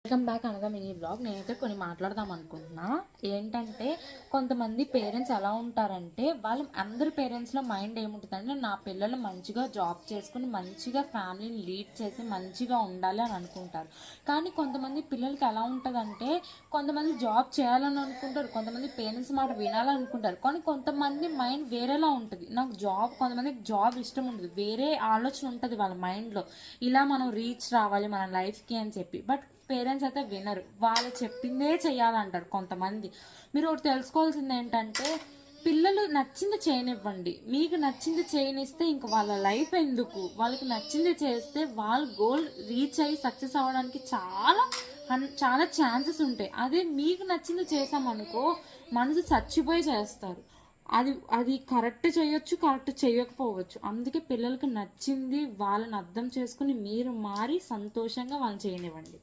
Welcome back అనగా mini blog. నేనైతే కొన్ని మాట్లాడదాం అనుకుంటున్నా. ఏంటంటే కొంతమంది పేరెంట్స్ ఎలా ఉంటారంటే, వాళ్ళ అందరి పేరెంట్స్లో మైండ్ ఏముంటుందంటే, నా పిల్లలు మంచిగా జాబ్ చేసుకుని మంచిగా ఫ్యామిలీని లీడ్ చేసి మంచిగా ఉండాలి అని అనుకుంటారు. కానీ కొంతమంది పిల్లలకి ఎలా ఉంటుందంటే, కొంతమంది జాబ్ చేయాలని అనుకుంటారు, కొంతమంది పేరెంట్స్ మాట వినాలనుకుంటారు. కానీ కొంతమంది మైండ్ వేరేలా ఉంటుంది. నాకు కొంతమందికి జాబ్ ఇష్టం ఉండదు, వేరే ఆలోచన ఉంటుంది వాళ్ళ మైండ్లో, ఇలా మనం రీచ్ రావాలి మన లైఫ్కి అని చెప్పి. బట్ పేరెంట్స్ అయితే వినరు, వాళ్ళు చెప్పిందే చెయ్యాలంటారు కొంతమంది. మీరు ఒకటి తెలుసుకోవాల్సింది ఏంటంటే, పిల్లలు నచ్చింది చేయనివ్వండి. మీకు నచ్చింది చేయనిస్తే ఇంక వాళ్ళ లైఫ్ ఎందుకు? వాళ్ళకి నచ్చింది చేస్తే వాళ్ళ గోల్ రీచ్ అయ్యి సక్సెస్ అవ్వడానికి చాలా ఛాన్సెస్ ఉంటాయి. అదే మీకు నచ్చింది చేసామనుకో, మనసు చచ్చిపోయి చేస్తారు. అది కరెక్ట్ చేయొచ్చు, కరెక్ట్ చేయకపోవచ్చు. అందుకే పిల్లలకి నచ్చింది వాళ్ళని అర్థం చేసుకుని మీరు మారి సంతోషంగా వాళ్ళని చేయనివ్వండి.